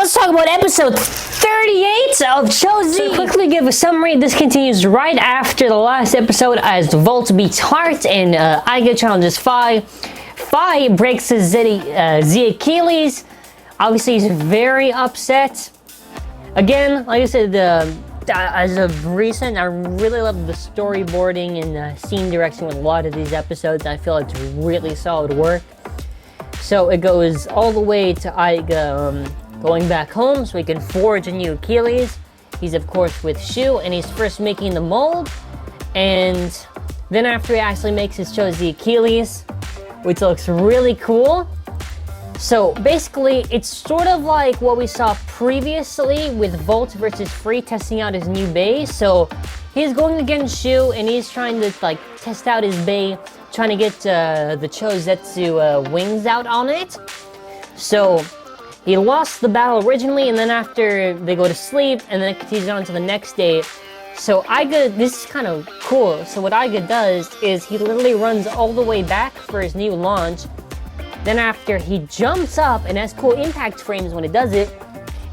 let's talk about episode 38 of Cho-Z. To quickly give a summary, this continues right after the last episode as Volt beats Hartz and Aiga challenges Fi. Fi breaks his Z Achilles. Obviously, he's very upset. Again, like I said, as of recent, I really love the storyboarding and scene direction with a lot of these episodes. I feel it's really solid work. So it goes all the way to Aiga going back home so he can forge a new Achilles. He's of course with Shu and he's first making the mold. And then after he actually makes his Cho-Z Achilles, which looks really cool. So basically, it's sort of like what we saw previously with Volt versus Free testing out his new base. So he's going against Shu and he's trying to like test out his base, trying to get the Chozetsu wings out on it. So he lost the battle originally, and then after they go to sleep, and then it continues on to the next day. So Aiga, this is kind of cool. So what Aiga does is he literally runs all the way back for his new launch. Then after he jumps up and has cool impact frames when it does it,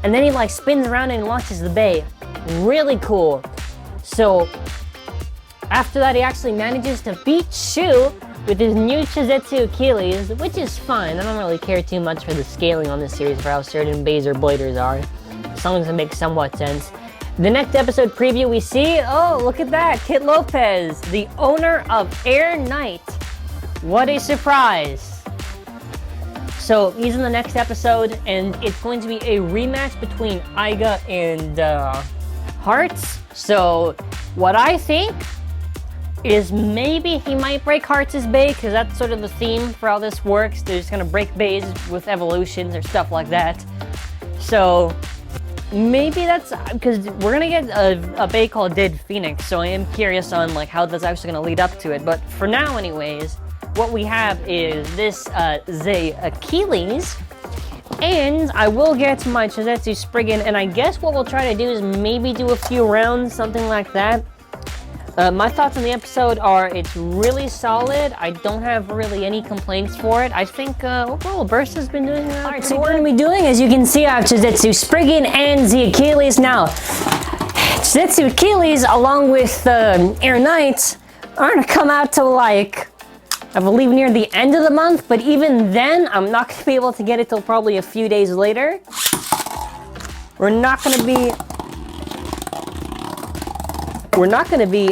and then he like spins around and launches the bay. Really cool. So after that, he actually manages to beat Shu with his new Chozetsu Achilles, which is fine. I don't really care too much for the scaling on this series for how certain bays or bladers are, as long as it makes somewhat sense. The next episode preview we see, oh, look at that, Kit Lopez, the owner of Air Knight. What a surprise. So he's in the next episode, and it's going to be a rematch between Aiga and Hartz. So what I think is maybe he might break Hartz's bay, because that's sort of the theme for how this works. They're just gonna break bays with evolutions or stuff like that. So maybe that's because we're gonna get a bay called Dead Phoenix. So I am curious on like how that's actually gonna lead up to it. But for now, anyways, what we have is this Z Achilles, and I will get my Chozetsu Spriggan, and I guess what we'll try to do is maybe do a few rounds, something like that. My thoughts on the episode are it's really solid. I don't have really any complaints for it. I think overall Burst has been doing Alright, so what we're going to be doing, as you can see, I have Chozetsu Spriggan and Z Achilles. Now, Chozetsu Achilles along with Air Knight are going to come out to like, I believe near the end of the month, but even then, I'm not going to be able to get it till probably a few days later. We're not going to be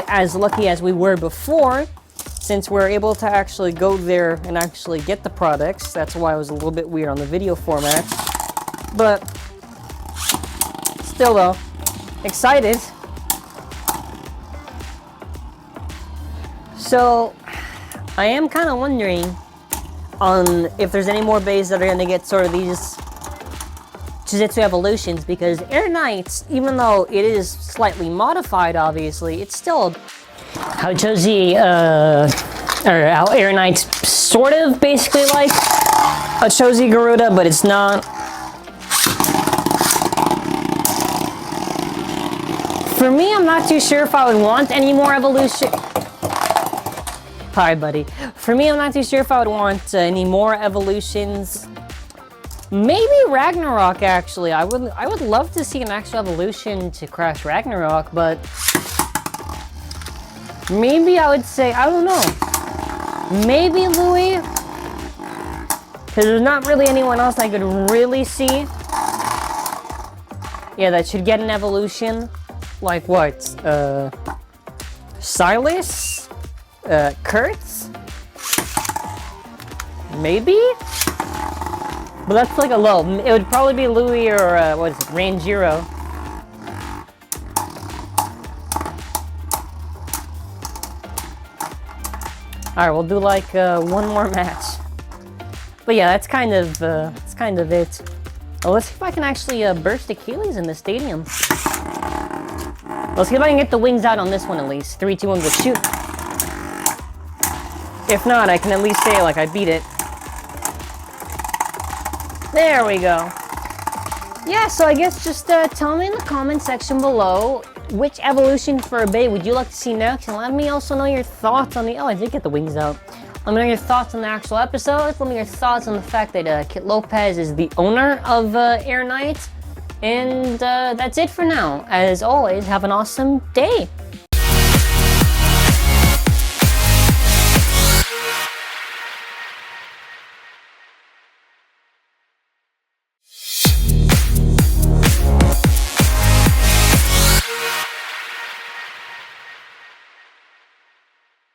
as lucky as we were before, since we're able to actually go there and actually get the products. That's why it was a little bit weird on the video format. But still though, excited. So I am kind of wondering on if there's any more bays that are going to get sort of these Chozetsu evolutions, because Air Knight, even though it is slightly modified, obviously, it's still how Cho-Z, or how Air Knight's sort of basically like a Cho-Z Garuda, but it's not. For me, I'm not too sure if I would want any more evolution. Hi, buddy. For me, I'm not too sure if I would want any more evolutions. Maybe Ragnarok, actually. I would love to see an actual evolution to Crash Ragnarok, but maybe I would say, I don't know. Maybe Louis, because there's not really anyone else I could really see. Yeah, that should get an evolution. Like what? Silas? Kurtz? Maybe? But that's like a low. It would probably be Louis or, what is it, Ranjiro. Alright, we'll do like one more match. But yeah, that's kind of it. Oh, let's see if I can actually burst Achilles in the stadium. Let's see if I can get the wings out on this one at least. 3, 2, 1, go shoot. If not, I can at least say like I beat it. There we go. Yeah, so I guess just tell me in the comment section below which evolution for a bay would you like to see next, and let me also know your thoughts on the... Oh, I did get the wings out. Let me know your thoughts on the actual episode. Let me know your thoughts on the fact that Kit Lopez is the owner of Air Knight. And that's it for now. As always, have an awesome day.